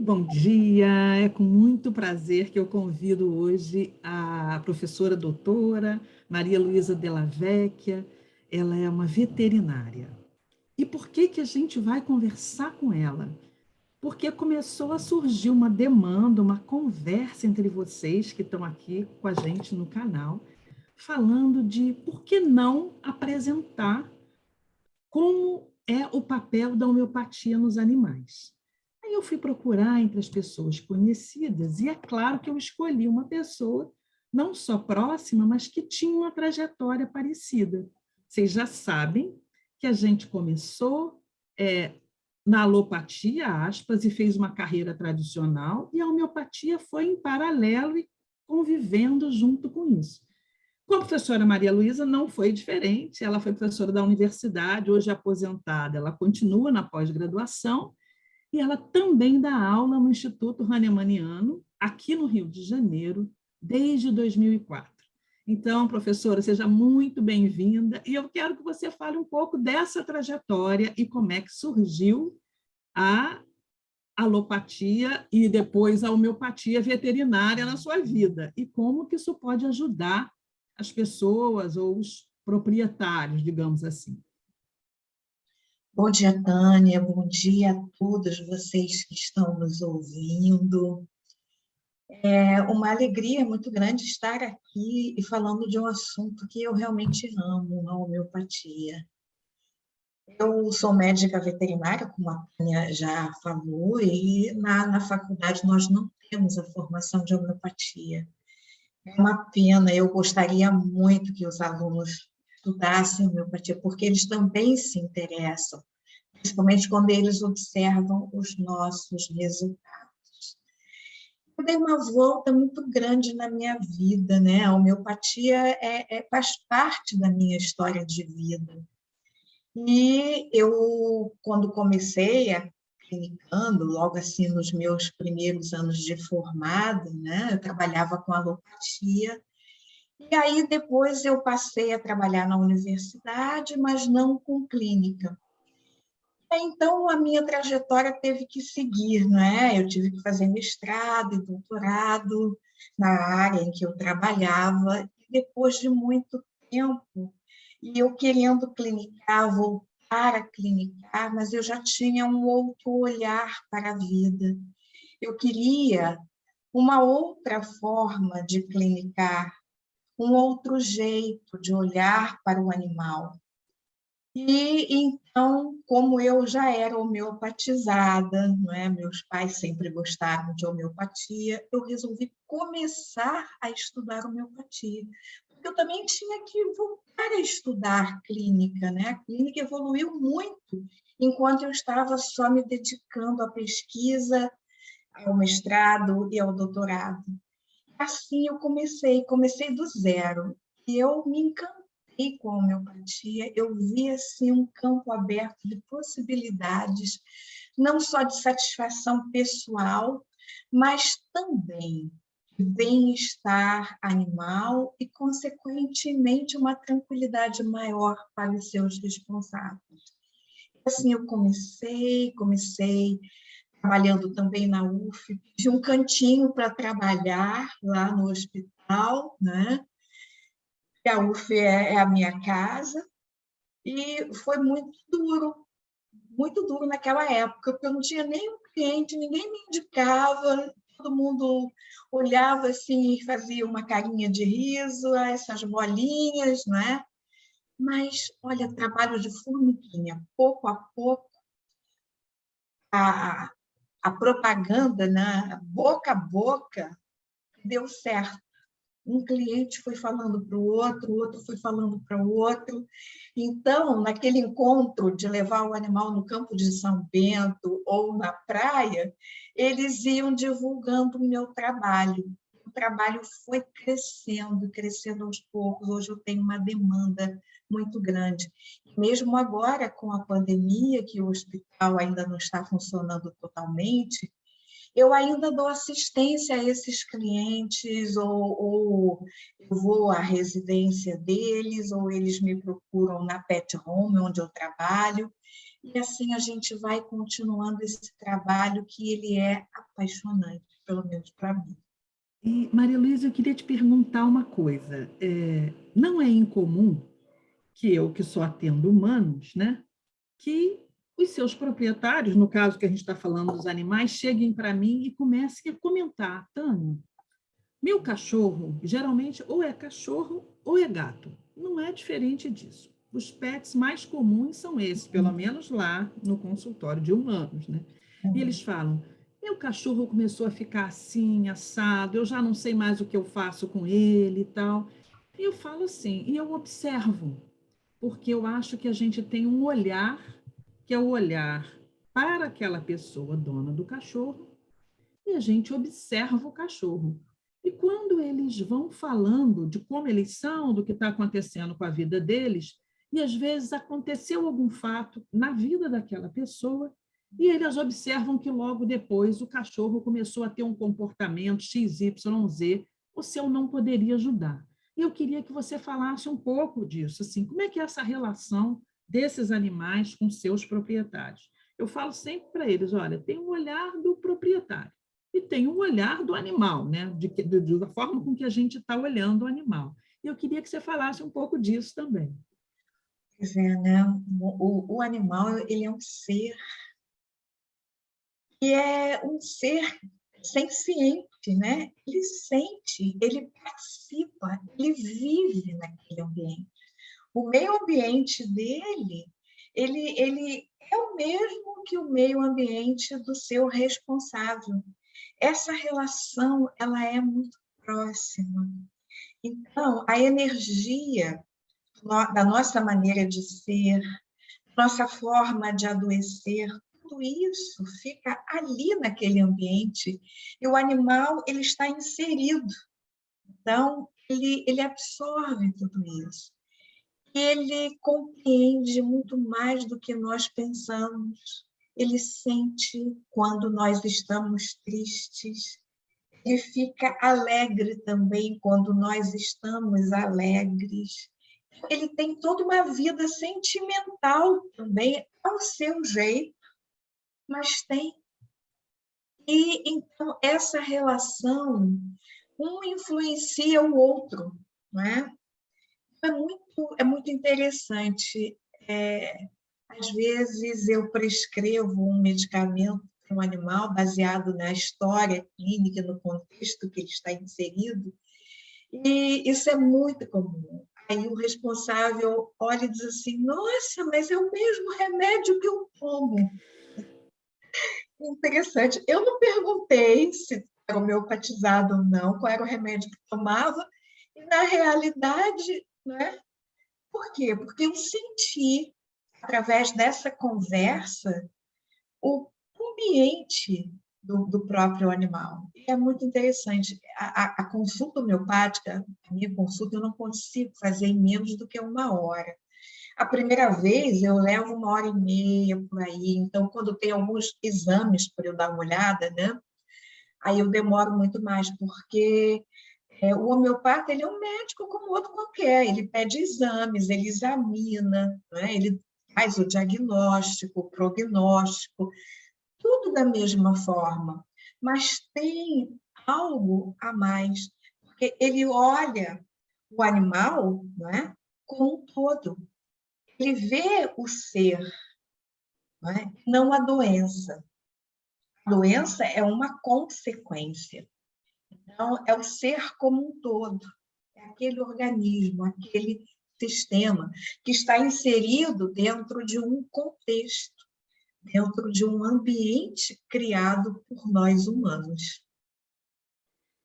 Bom dia, é com muito prazer que eu convido hoje a professora doutora Maria Luísa Della Vecchia. Ela é uma veterinária. E por que que a gente vai conversar com ela? Porque começou a surgir uma demanda, uma conversa entre vocês que estão aqui com a gente no canal, falando de por que não apresentar como é o papel da homeopatia nos animais. Aí eu fui procurar entre as pessoas conhecidas e é claro que eu escolhi uma pessoa não só próxima, mas que tinha uma trajetória parecida. Vocês já sabem que a gente começou na alopatia, aspas, e fez uma carreira tradicional, e a homeopatia foi em paralelo e convivendo junto com isso. Com a professora Maria Luísa não foi diferente, ela foi professora da universidade, hoje aposentada, ela continua na pós-graduação, e ela também dá aula no Instituto Hahnemanniano, aqui no Rio de Janeiro, desde 2004. Então, professora, seja muito bem-vinda, e eu quero que você fale um pouco dessa trajetória e como é que surgiu a alopatia e depois a homeopatia veterinária na sua vida, e como que isso pode ajudar as pessoas ou os proprietários, digamos assim. Bom dia, Tânia. Bom dia a todos vocês que estão nos ouvindo. É uma alegria muito grande estar aqui e falando de um assunto que eu realmente amo, a homeopatia. Eu sou médica veterinária, como a Tânia já falou, e na faculdade nós não temos a formação de homeopatia. É uma pena, eu gostaria muito que os alunos estudassem homeopatia, porque eles também se interessam, principalmente quando eles observam os nossos resultados. Eu dei uma volta muito grande na minha vida, né? A homeopatia faz parte da minha história de vida. E eu, quando comecei a clinicando, logo assim nos meus primeiros anos de formada, né? Eu trabalhava com alopatia. E aí depois eu passei a trabalhar na universidade, mas não com clínica. Então, a minha trajetória teve que seguir, né? Eu tive que fazer mestrado e doutorado na área em que eu trabalhava, e depois de muito tempo, e eu querendo clinicar, voltar a clinicar, mas eu já tinha um outro olhar para a vida. Eu queria uma outra forma de clinicar, um outro jeito de olhar para o animal. E então, como eu já era homeopatizada, não é? Meus pais sempre gostaram de homeopatia, eu resolvi começar a estudar homeopatia. Porque eu também tinha que voltar a estudar clínica, né? A clínica evoluiu muito enquanto eu estava só me dedicando à pesquisa, ao mestrado e ao doutorado. Assim eu comecei do zero. E eu me encantei com a homeopatia, eu vi assim, um campo aberto de possibilidades, não só de satisfação pessoal, mas também de bem-estar animal e, consequentemente, uma tranquilidade maior para os seus responsáveis. Assim eu comecei trabalhando também na UF, de um cantinho para trabalhar lá no hospital, né? A UF é a minha casa, e foi muito duro naquela época, porque eu não tinha nenhum cliente, ninguém me indicava, todo mundo olhava assim e fazia uma carinha de riso, essas bolinhas, né? Mas, olha, trabalho de formiguinha, pouco a pouco, a, a propaganda, né? Boca a boca, deu certo. Um cliente foi falando para o outro foi falando para o outro. Então, naquele encontro de levar o animal no campo de São Bento ou na praia, eles iam divulgando o meu trabalho. O trabalho foi crescendo, crescendo aos poucos. Hoje eu tenho uma demanda muito grande. Mesmo agora, com a pandemia, que o hospital ainda não está funcionando totalmente, eu ainda dou assistência a esses clientes, ou eu vou à residência deles, ou eles me procuram na pet home, onde eu trabalho. E assim a gente vai continuando esse trabalho que ele é apaixonante, pelo menos para mim. E, Maria Luísa, eu queria te perguntar uma coisa. Não é incomum que eu, que só atendo humanos, né, que os seus proprietários, no caso que a gente está falando dos animais, cheguem para mim e comecem a comentar: Tânia, meu cachorro, geralmente, ou é cachorro ou é gato. Não é diferente disso. Os pets mais comuns são esses, pelo menos lá no consultório de humanos, né? E eles falam: meu cachorro começou a ficar assim, assado, eu já não sei mais o que eu faço com ele e tal. E eu falo assim, e eu observo, porque eu acho que a gente tem um olhar, que é o olhar para aquela pessoa dona do cachorro, e a gente observa o cachorro. E quando eles vão falando de como eles são, do que está acontecendo com a vida deles, e às vezes aconteceu algum fato na vida daquela pessoa, e eles observam que logo depois o cachorro começou a ter um comportamento XYZ, o seu não poderia ajudar. E eu queria que você falasse um pouco disso, assim, como é que é essa relação desses animais com seus proprietários? Eu falo sempre para eles, olha, tem um olhar do proprietário e tem o olhar do animal, né? Da forma com que a gente está olhando o animal. E eu queria que você falasse um pouco disso também. Pois é, né? O animal, ele é um ser, e é um ser senciente, né? Ele sente, ele participa, ele vive naquele ambiente. O meio ambiente dele, ele é o mesmo que o meio ambiente do seu responsável. Essa relação, ela é muito próxima. Então, a energia da nossa maneira de ser, nossa forma de adoecer, tudo isso fica ali naquele ambiente e o animal ele está inserido. Então, ele absorve tudo isso. Ele compreende muito mais do que nós pensamos. Ele sente quando nós estamos tristes. Ele fica alegre também quando nós estamos alegres. Ele tem toda uma vida sentimental também, ao seu jeito, mas tem. E então essa relação, um influencia o outro, não é? É muito interessante. Às vezes eu prescrevo um medicamento para um animal baseado na história clínica, no contexto que ele está inserido, e isso é muito comum. Aí o responsável olha e diz assim: nossa, mas é o mesmo remédio que eu tomo. Interessante. Eu não perguntei se era homeopatizado ou não, qual era o remédio que tomava, e na realidade, né? Por quê? Porque eu senti, através dessa conversa, o ambiente do próprio animal. E é muito interessante. A consulta homeopática, a minha consulta, eu não consigo fazer em menos do que 1 hora. A primeira vez eu levo 1 hora e meia por aí, então quando tem alguns exames para eu dar uma olhada, né? Aí eu demoro muito mais, porque o homeopata ele é um médico como outro qualquer, ele pede exames, ele examina, né? Ele faz o diagnóstico, o prognóstico, tudo da mesma forma, mas tem algo a mais, porque ele olha o animal, né, como um todo. Ele vê o ser, né, não a doença. A doença é uma consequência. Então, é o ser como um todo. É aquele organismo, aquele sistema que está inserido dentro de um contexto, dentro de um ambiente criado por nós humanos.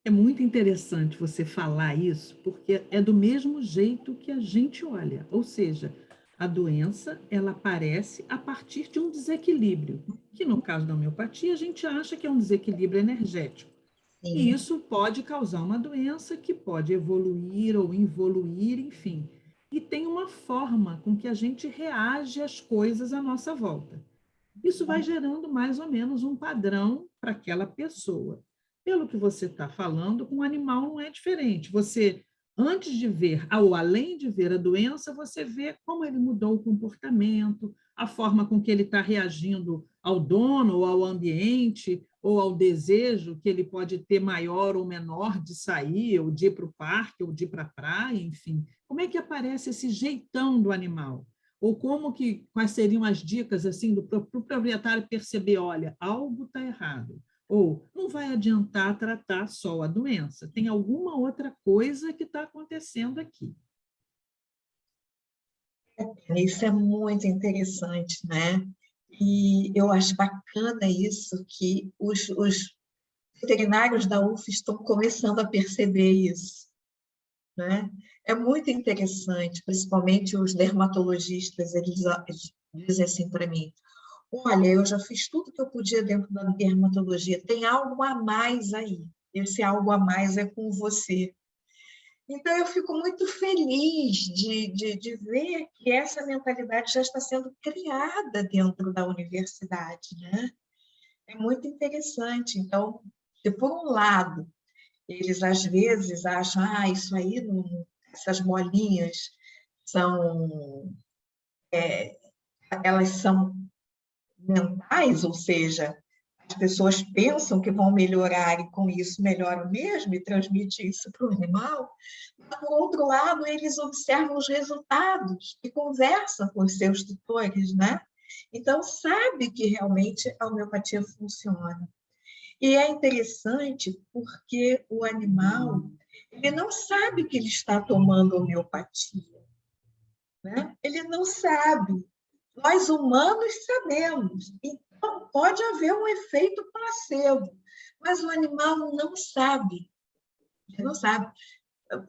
É muito interessante você falar isso, porque é do mesmo jeito que a gente olha, ou seja, a doença ela aparece a partir de um desequilíbrio, que no caso da homeopatia a gente acha que é um desequilíbrio energético. E Sim, isso pode causar uma doença que pode evoluir ou involuir, enfim. E tem uma forma com que a gente reage às coisas à nossa volta. Isso vai gerando mais ou menos um padrão para aquela pessoa. Pelo que você está falando, com o animal não é diferente. Você antes de ver, ou além de ver a doença, você vê como ele mudou o comportamento, a forma com que ele está reagindo ao dono, ou ao ambiente, ou ao desejo que ele pode ter maior ou menor de sair, ou de ir para o parque, ou de ir para a praia, enfim. Como é que aparece esse jeitão do animal? Ou quais seriam as dicas assim para o proprietário perceber, olha, algo está errado. Ou não vai adiantar tratar só a doença, tem alguma outra coisa que está acontecendo aqui. Isso é muito interessante, né? E eu acho bacana isso, que os veterinários da UF estão começando a perceber isso, né? É muito interessante, principalmente os dermatologistas, eles dizem assim para mim: olha, eu já fiz tudo que eu podia dentro da dermatologia, tem algo a mais aí. Esse algo a mais é com você. Então, eu fico muito feliz de ver que essa mentalidade já está sendo criada dentro da universidade, né? É muito interessante. Então, se por um lado, eles às vezes acham, isso aí, essas bolinhas são, elas são mentais, ou seja, as pessoas pensam que vão melhorar e com isso melhoram mesmo e transmitem isso para o animal. Mas, por outro lado, eles observam os resultados e conversam com os seus tutores, né? Então, sabe que realmente a homeopatia funciona. E é interessante porque o animal, ele não sabe que ele está tomando homeopatia, né? Ele não sabe. Nós humanos sabemos. Então, pode haver um efeito placebo, mas o animal não sabe. Ele não sabe.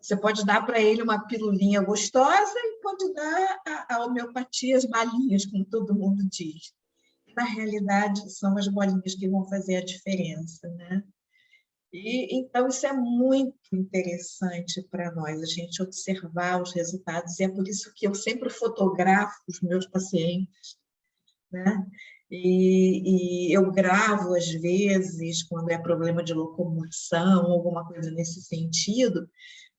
Você pode dar para ele uma pilulinha gostosa e pode dar a homeopatia, as balinhas, como todo mundo diz. Na realidade, são as bolinhas que vão fazer a diferença, né? E, então, isso é muito interessante para nós, a gente observar os resultados, e é por isso que eu sempre fotografo os meus pacientes, né? E eu gravo, às vezes, quando é problema de locomoção, alguma coisa nesse sentido,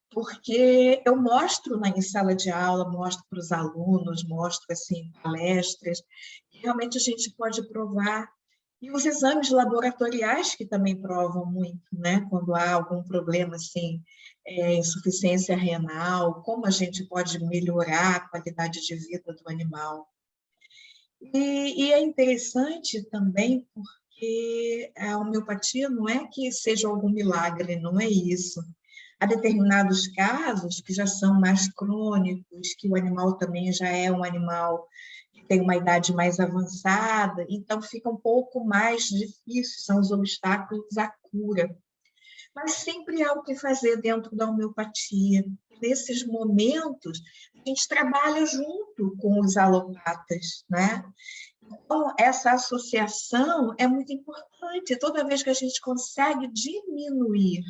porque eu mostro em sala de aula, mostro para os alunos, mostro assim, em palestras, que realmente a gente pode provar. E os exames laboratoriais que também provam muito, né? Quando há algum problema, assim, insuficiência renal, como a gente pode melhorar a qualidade de vida do animal. E é interessante também porque a homeopatia não é que seja algum milagre, não é isso. Há determinados casos que já são mais crônicos, que o animal também já é um animal que tem uma idade mais avançada, então fica um pouco mais difícil, são os obstáculos à cura. Mas sempre há o que fazer dentro da homeopatia. Nesses momentos, a gente trabalha junto com os alopatas, né? Então, essa associação é muito importante. Toda vez que a gente consegue diminuir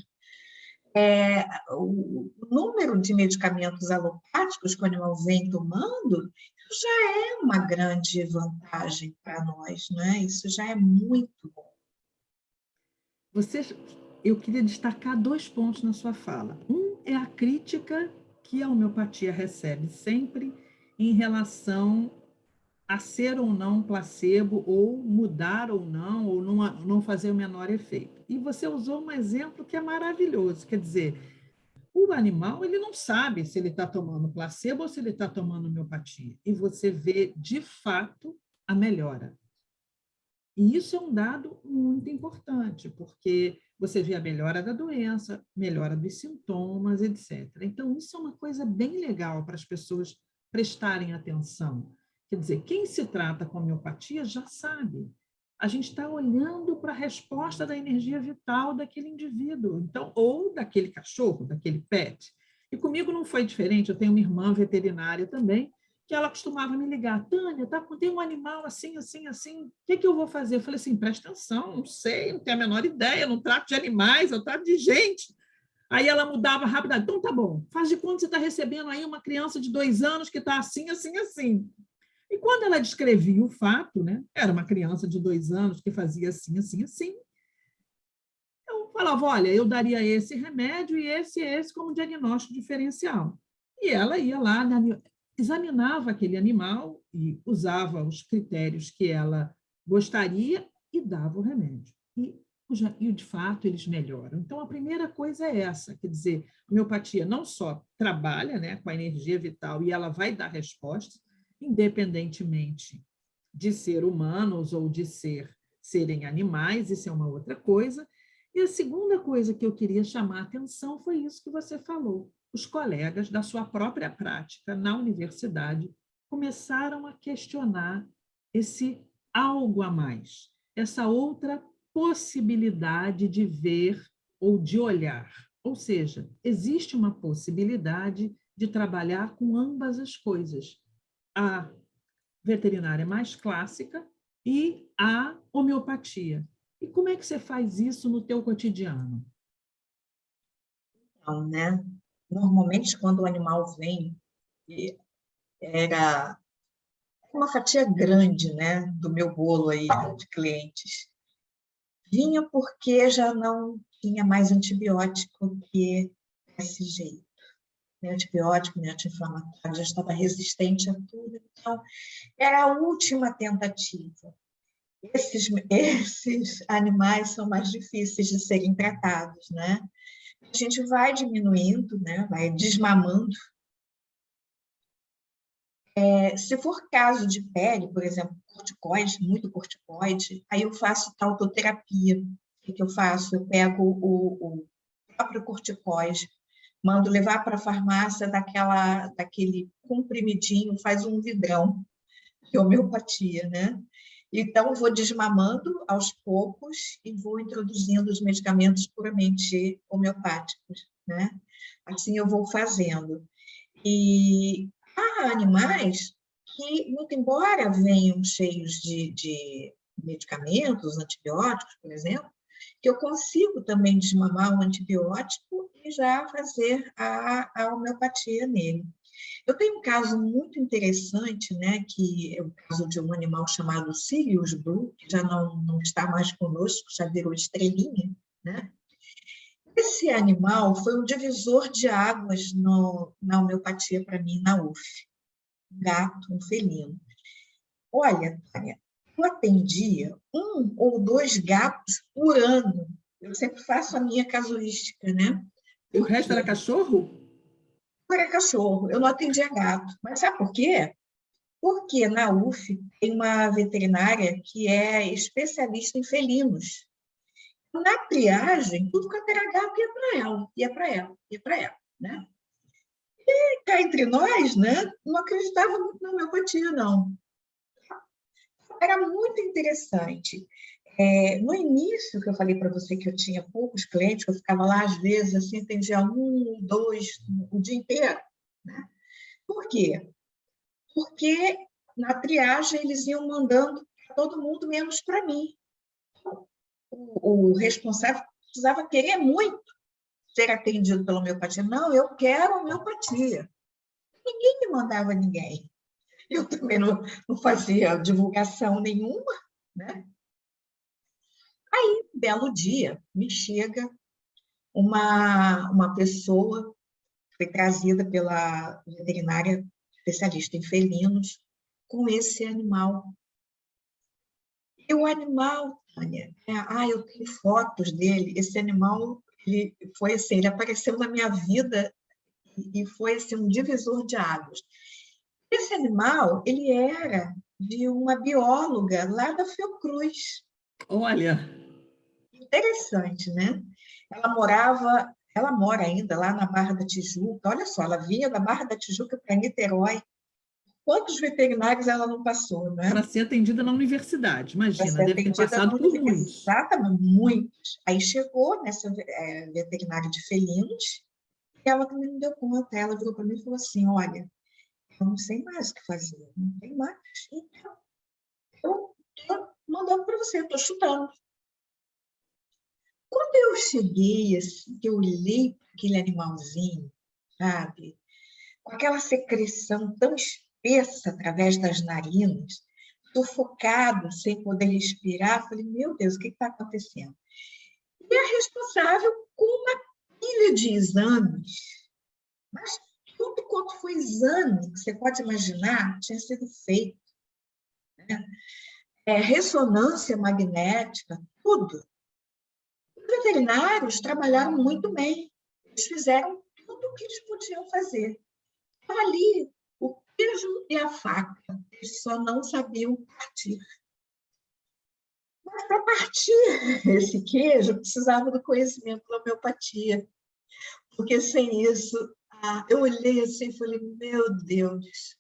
o número de medicamentos alopáticos que o animal vem tomando, isso já é uma grande vantagem para nós, né? Isso já é muito bom. Eu queria destacar 2 pontos na sua fala. Um é a crítica que a homeopatia recebe sempre em relação a ser ou não placebo, ou mudar ou não fazer o menor efeito. E você usou um exemplo que é maravilhoso, quer dizer, o animal ele não sabe se ele está tomando placebo ou se ele está tomando homeopatia, e você vê de fato a melhora. E isso é um dado muito importante, porque você vê a melhora da doença, melhora dos sintomas, etc. Então, isso é uma coisa bem legal para as pessoas prestarem atenção. Quer dizer, quem se trata com homeopatia já sabe. A gente está olhando para a resposta da energia vital daquele indivíduo, então, ou daquele cachorro, daquele pet. E comigo não foi diferente. Eu tenho uma irmã veterinária também, que ela costumava me ligar: Tânia, tá, tem um animal assim, assim, assim, o que eu vou fazer? Eu falei assim: presta atenção, não sei, não tenho a menor ideia, não trato de animais, eu trato de gente. Aí ela mudava rapidamente: então tá bom, faz de conta que você está recebendo aí uma criança de 2 anos que está assim, assim, assim. E quando ela descrevia o fato, né, era uma criança de 2 anos que fazia assim, assim, assim, eu falava falava, olha, eu daria esse remédio e esse como diagnóstico diferencial. E ela ia lá, examinava aquele animal e usava os critérios que ela gostaria e dava o remédio. E, de fato, eles melhoram. Então, a primeira coisa é essa, quer dizer, a homeopatia não só trabalha, né, com a energia vital e ela vai dar respostas, independentemente de ser humanos ou de serem animais, isso é uma outra coisa. E a segunda coisa que eu queria chamar a atenção foi isso que você falou. Os colegas da sua própria prática na universidade começaram a questionar esse algo a mais, essa outra possibilidade de ver ou de olhar. Ou seja, existe uma possibilidade de trabalhar com ambas as coisas. A veterinária mais clássica e a homeopatia. E como é que você faz isso no teu cotidiano? Então, né? Normalmente, quando o animal vem, era uma fatia grande, né, do meu bolo aí de clientes. Vinha porque já não tinha mais antibiótico que desse jeito. Nem antibiótico, nem anti-inflamatório, já estava resistente a tudo. Então, era a última tentativa. Esses animais são mais difíceis de serem tratados, né? A gente vai diminuindo, né? Vai desmamando. Se for caso de pele, por exemplo, corticoide, muito corticoide, aí eu faço tautoterapia. O que eu faço? Eu pego o próprio corticoide, mando levar para a farmácia daquele comprimidinho, faz um vidrão, que é homeopatia, né? Então, vou desmamando aos poucos e vou introduzindo os medicamentos puramente homeopáticos, né? Assim eu vou fazendo. E há animais que, muito embora venham cheios de medicamentos, antibióticos, por exemplo, que eu consigo também desmamar um antibiótico e já fazer a homeopatia nele. Eu tenho um caso muito interessante, né, que é o caso de um animal chamado Sirius Blue, que já não está mais conosco, já virou estrelinha, né? Esse animal foi um divisor de águas na homeopatia para mim, na UF. Um gato, um felino. Olha, Tânia, eu atendia 1 ou 2 gatos por ano. Eu sempre faço a minha casuística, né? O resto era cachorro? Era cachorro, eu não atendia gato. Mas sabe por quê? Porque na UF tem uma veterinária que é especialista em felinos. Na triagem, tudo quanto era gato ia para ela, ia para ela, ia para ela, né? E cá entre nós, né, não acreditava muito na homeopatia, não. Era muito interessante. No início, que eu falei para você que eu tinha poucos clientes, que eu ficava lá, às vezes, assim, atendia 1, 2, o dia inteiro, né? Por quê? Porque na triagem eles iam mandando para todo mundo, menos para mim. O responsável precisava querer muito ser atendido pela homeopatia. Não, eu quero homeopatia. Ninguém me mandava ninguém. Eu também não fazia divulgação nenhuma, né? Aí, um belo dia, me chega uma pessoa, foi trazida pela veterinária especialista em felinos, com esse animal. E o animal, Tânia, eu tenho fotos dele, esse animal, ele foi assim, ele apareceu na minha vida e foi assim, um divisor de águas. Esse animal, ele era de uma bióloga lá da Fiocruz. Olha, Interessante, né? Ela mora ainda lá na Barra da Tijuca. Olha só, ela vinha da Barra da Tijuca para Niterói. Quantos veterinários ela não passou, né? para ser atendida na universidade, Para imagina, ser deve ter atendida na passado por universidade. muitos. Exatamente, muitos. Aí chegou nessa veterinária de felinos e ela também não deu conta. Ela virou para mim e falou assim, olha, eu não sei mais o que fazer, não tem mais. Então, eu estou mandando para você, estou chutando. Quando eu cheguei, assim, que eu olhei para aquele animalzinho, sabe, com aquela secreção tão espessa através das narinas, sufocado, sem poder respirar, falei, meu Deus, o que está acontecendo? E a responsável com uma pilha de exames, mas tudo quanto foi exame que você pode imaginar tinha sido feito, né? Ressonância magnética, tudo. Os veterinários trabalharam muito bem, eles fizeram tudo o que eles podiam fazer. Estava ali o queijo e a faca, eles só não sabiam partir. Mas para partir esse queijo, precisava do conhecimento da homeopatia, porque sem isso, eu olhei assim e falei, meu Deus,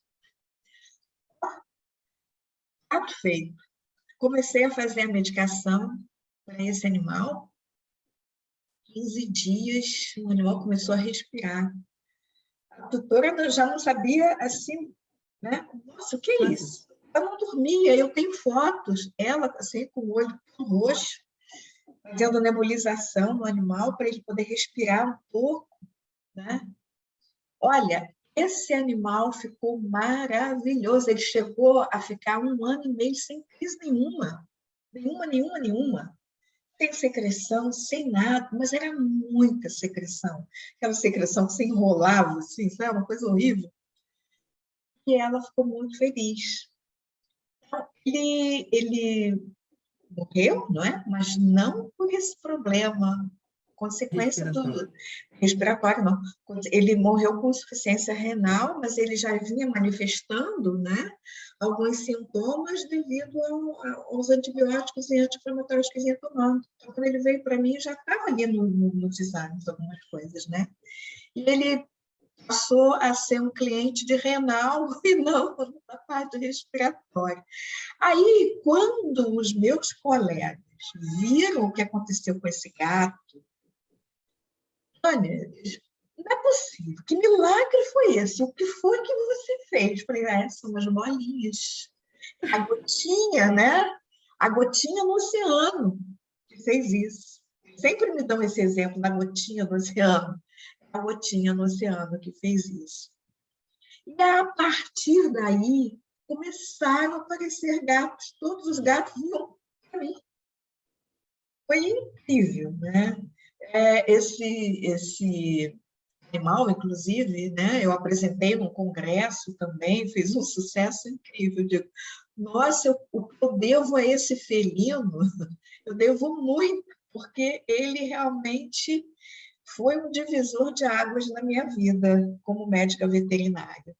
ato feito. Comecei a fazer a medicação para esse animal. 15 dias, o animal começou a respirar. A tutora já não sabia, assim, né? Nossa, o que é isso? Eu não dormia, eu tenho fotos, ela assim, com o olho roxo, fazendo nebulização no animal para ele poder respirar um pouco, né? Olha, esse animal ficou maravilhoso, ele chegou a ficar 1 ano e meio sem crise nenhuma, nenhuma. Sem secreção, sem nada, mas era muita secreção. Aquela secreção que se enrolava, assim, sabe? Uma coisa horrível. E ela ficou muito feliz. Ele morreu, não é? Mas não por esse problema, consequência do respiratório, não. Ele morreu com insuficiência renal, mas ele já vinha manifestando, né, alguns sintomas devido aos antibióticos e anti-inflamatórios que vinha tomando. Então, quando ele veio para mim, já estava ali nos exames algumas coisas, né? E ele passou a ser um cliente de renal e não da parte respiratória. Aí, quando os meus colegas viram o que aconteceu com esse gato, Tânia, não é possível, que milagre foi esse? O que foi que você fez? Falei, são umas bolinhas. A gotinha, né? A gotinha no oceano que fez isso. Sempre me dão esse exemplo da gotinha no oceano. A gotinha no oceano que fez isso. E a partir daí, começaram a aparecer gatos, todos os gatos vinham para mim. Foi incrível, né? Esse animal, inclusive, né? Eu apresentei num congresso também, fez um sucesso incrível. Eu digo, nossa, o que eu devo a esse felino, eu devo muito, porque ele realmente foi um divisor de águas na minha vida como médica veterinária.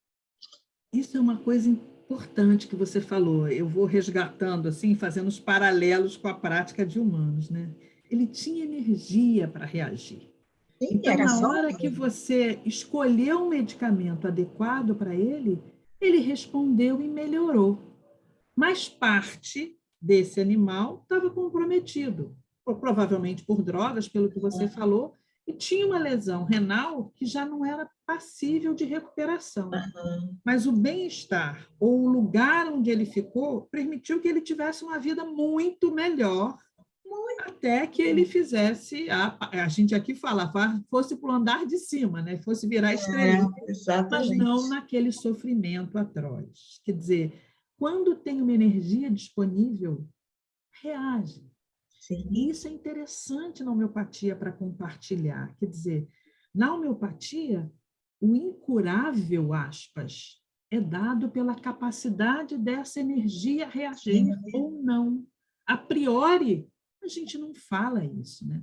Isso é uma coisa importante que você falou. Eu vou resgatando, assim, fazendo os paralelos com a prática de humanos, né? Ele tinha energia para reagir. Sim, Então, era na só hora que você escolheu um medicamento adequado para ele respondeu e melhorou. Mas parte desse animal estava comprometido, provavelmente por drogas, pelo que você falou, e tinha uma lesão renal que já não era passível de recuperação. Mas o bem-estar ou o lugar onde ele ficou permitiu que ele tivesse uma vida muito melhor até que ele fizesse, a gente aqui fala, fosse para o andar de cima, né? Fosse virar estrelinha, mas não exatamente. naquele sofrimento atroz. Quer dizer, quando tem uma energia disponível, reage. Sim. E isso é interessante na homeopatia para compartilhar. Quer dizer, na homeopatia, o incurável, aspas, é dado pela capacidade dessa energia reagir ou não. A priori, a gente não fala isso, né?